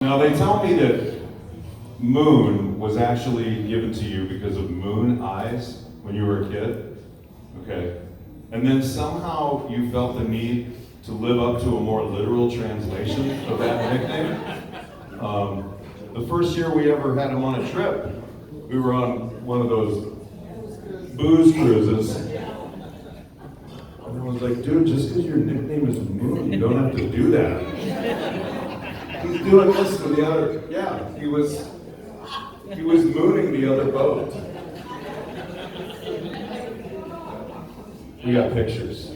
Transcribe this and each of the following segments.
Now they tell me that moon was actually given to you because of moon eyes when you were a kid. Okay. And then somehow you felt the need to live up to a more literal translation of that nickname. The first year we ever had him on a trip, we were on one of those booze cruises. And I was like, dude, just because your nickname is Moon, you don't have to do that. He's doing this to the other, yeah, he was mooning the other boat. We got pictures.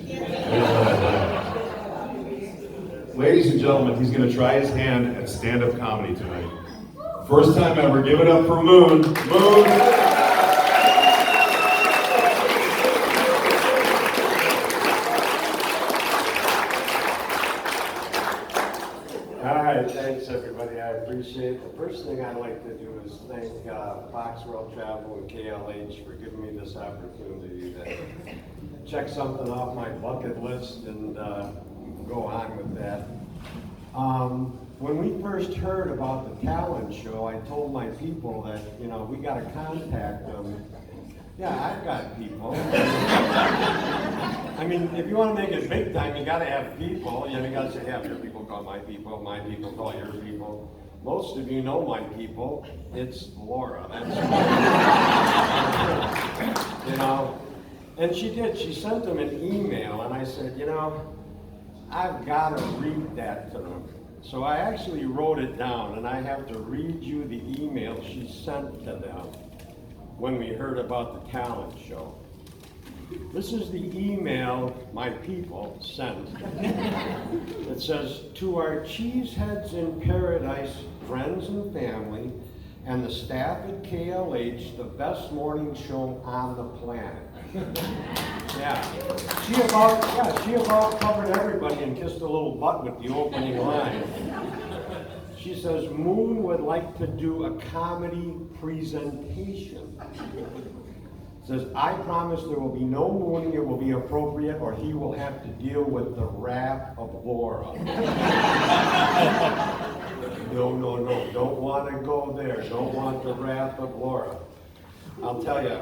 Ladies and gentlemen, he's going to try his hand at stand-up comedy tonight. First time ever. Give it up for Moon. Moon. All right, thanks everybody. I appreciate it. The first thing I'd like to do is thank Fox World Travel and KLH for giving me this opportunity to check something off my bucket list and go on with that. When we first heard about the talent show, I told my people that, we got to contact them. Yeah, I've got people. I mean, if you want to make it big time, you got to have people. You got to say, yeah, your people call my people call your people. Most of you know my people. It's Laura. That's And she did. She sent them an email, and I said, I've got to read that to them. So I actually wrote it down, and I have to read you the email she sent to them when we heard about the talent show. This is the email my people sent. It says, to our cheeseheads in paradise, friends and family, and the staff at KLH, the best morning show on the planet. Yeah. She about covered everybody and kissed a little butt with the opening line. She says, Moon would like to do a comedy presentation. Says, I promise there will be no mooning, it will be appropriate, or he will have to deal with the wrath of Laura. No, don't want to go there. Don't want the wrath of Laura. I'll tell you,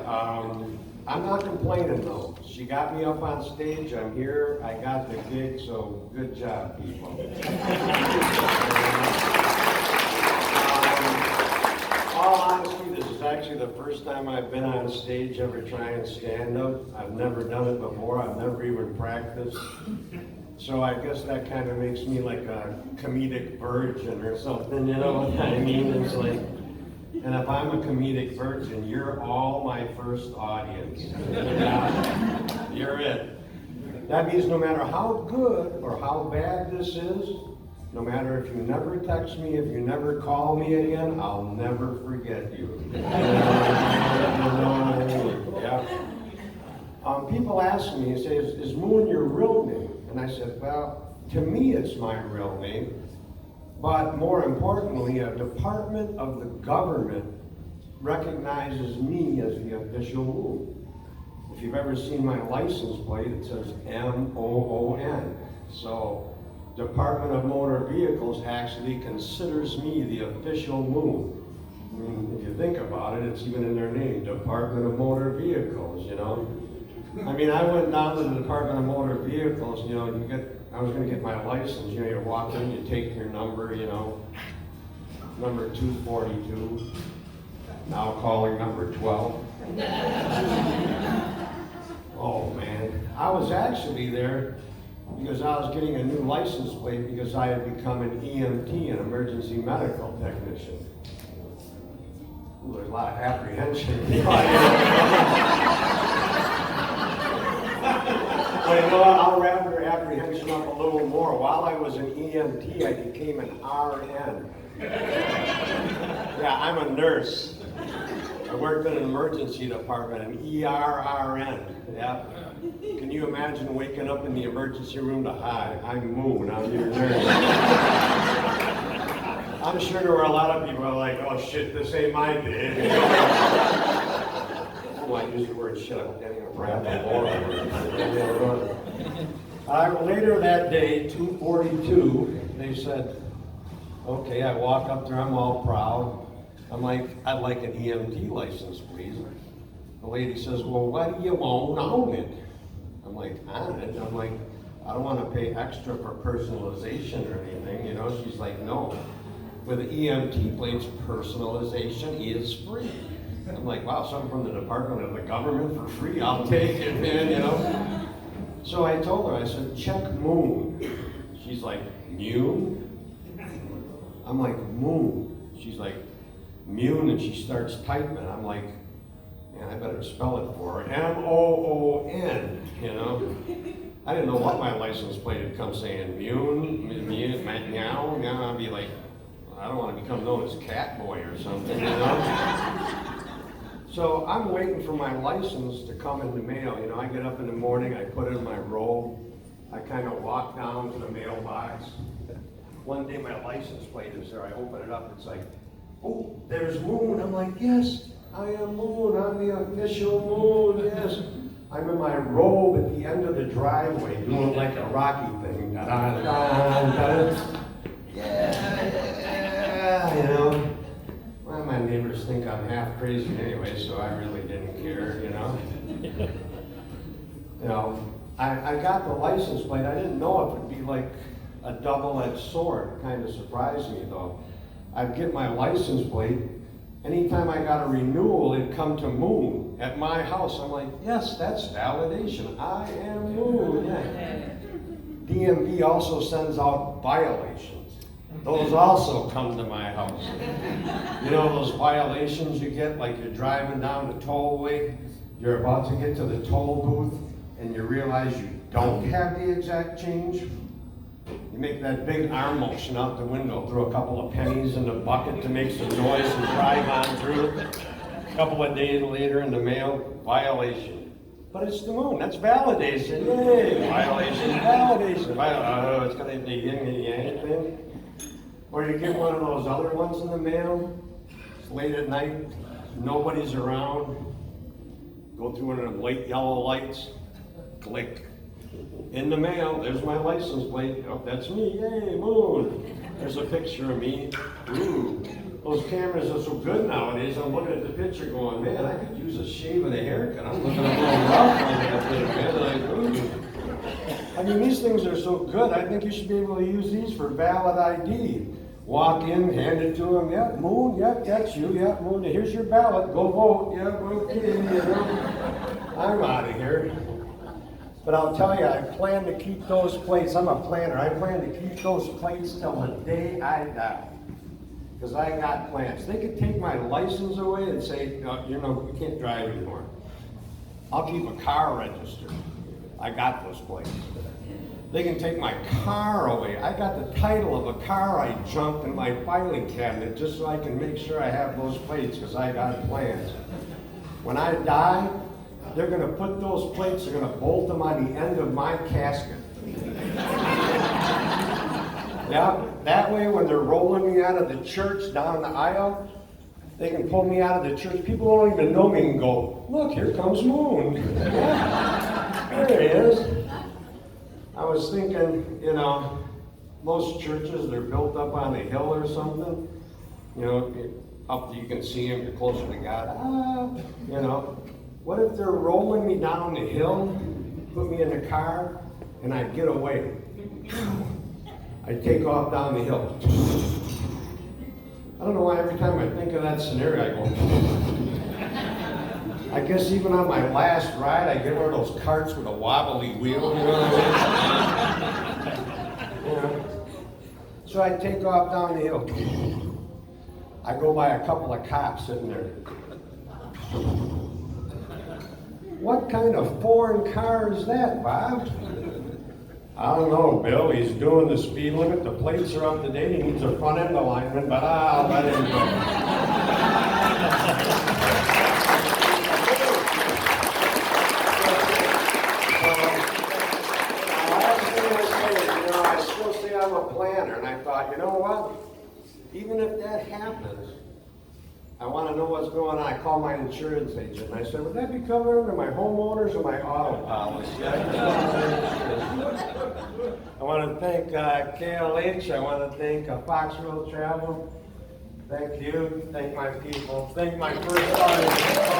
I'm not complaining though. She got me up on stage, I'm here, I got the gig, so good job, people. All honesty, this is actually the first time I've been on stage ever trying stand-up. I've never done it before. I've never even practiced. So I guess that kind of makes me like a comedic virgin or something, you know what I mean? It's like, and if I'm a comedic virgin, you're all my first audience. Yeah, you're it. That means no matter how good or how bad this is, no matter if you never text me, if you never call me again, I'll never forget you. Yeah. People ask me, say, is Moon your real name? And I said, well, to me it's my real name. But more importantly, a department of the government recognizes me as the official Moon. If you've ever seen my license plate, it says M-O-O-N. So, Department of Motor Vehicles actually considers me the official Moon. I mean, if you think about it, it's even in their name, Department of Motor Vehicles, I mean, I went down to the Department of Motor Vehicles, I was going to get my license, you walk in, you take your number, number 242, now calling number 12. Oh man, I was actually there because I was getting a new license plate because I had become an EMT, an emergency medical technician. Ooh, there's a lot of apprehension. Well, I'll wrap your apprehension up a little more. While I was an EMT, I became an RN. Yeah, I'm a nurse. I worked in an emergency department, an ERRN. Yeah. Can you imagine waking up in the emergency room to, hi, I'm Moon, I'm your nurse. I'm sure there were a lot of people who are like, oh shit, this ain't my day. I use the word shit, I hope that ain't a rap or later that day, 2:42, they said, Okay, I walk up there, I'm all proud. I'm like, I'd like an EMT license, please. The lady says, well, why do you won't own it? I'm like, on it? I'm like, I don't want to pay extra for personalization or anything, you know? She's like, no. With the EMT plates, personalization is free. I'm like, wow, something from the Department of the Government for free, I'll take it, man, you know? So I told her, I said, check Moon. She's like, Mune? I'm like, Moon. She's like, Mune, and she starts typing. I'm like, man, I better spell it for her. M-O-O-N, you know? I didn't know what my license plate had come saying, Mune, meow, I'd be like, I don't want to become known as Catboy or something, you know? So I'm waiting for my license to come in the mail. You know, I get up in the morning, I put it in my robe, I kind of walk down to the mailbox. One day my license plate is there, I open it up, it's like, oh, there's Moon. I'm like, yes, I am Moon, I'm the official Moon, yes. I'm in my robe at the end of the driveway doing like a Rocky thing. Da-da-da-da-da. Yeah, you know. Well, my neighbors think I'm half crazy anyway, so I really didn't care, you know. You know, I got the license plate. I didn't know it would be like a double-edged sword. It kind of surprised me, though. I'd get my license plate. Anytime I got a renewal, it'd come to Moon at my house. I'm like, yes, that's validation. I am Moon. Yeah. DMV also sends out violations. Those also come to my house. You know those violations you get, like you're driving down the tollway, you're about to get to the toll booth, and you realize you don't have the exact change? You make that big arm motion out the window, throw a couple of pennies in the bucket to make some noise and drive on through. A couple of days later in the mail, violation. But it's the Moon, that's validation. Yay, violation, validation. It's gonna be anything. Or you get one of those other ones in the mail, it's late at night, nobody's around, go through one of them late yellow lights, click. In the mail, there's my license plate. Oh, that's me, yay, Moon. There's a picture of me. Ooh, those cameras are so good nowadays. I'm looking at the picture going, man, I could use a shave and a haircut. I'm looking a little rough on that thing, man. Like, ooh. I mean, these things are so good. I think you should be able to use these for valid ID. Walk in, hand it to them. Yep, Moon, yep, that's you. Yep, Moon, here's your ballot. Go vote. Yep, okay, you know. I'm out of here. But I'll tell you, I plan to keep those plates. I'm a planner. I plan to keep those plates till the day I die. Because I got plans. They could take my license away and say, no, you know, you can't drive anymore. I'll keep a car registered. I got those plates. They can take my car away. I got the title of a car I junked in my filing cabinet just so I can make sure I have those plates because I got plans. When I die, they're going to put those plates, they're going to bolt them on the end of my casket. Yeah, that way when they're rolling me out of the church down the aisle, they can pull me out of the church. People don't even know me and go, look, here comes Moon. There he is. I was thinking, you know, most churches, they're built up on a hill or something. You know, up you can see them, you're closer to God. You know. What if they're rolling me down the hill, put me in the car, and I get away? I take off down the hill. I don't know why every time I think of that scenario, I go. I guess even on my last ride, I get one of those carts with a wobbly wheel, you know what I mean? You know? So I take off down the hill. I go by a couple of cops sitting there. What kind of foreign car is that, Bob? I don't know, Bill. He's doing the speed limit. The plates are up to date. He needs a front end alignment, but I'll let him go. Last thing I say is, you know, I still say I'm a planner, and I thought, you know what? Even if that happens, I want to know what's going on. I called my insurance agent and I said, would that be covered under my homeowners or my auto policy? I want to thank KLH. I want to thank Foxville Travel. Thank you. Thank my people. Thank my first audience.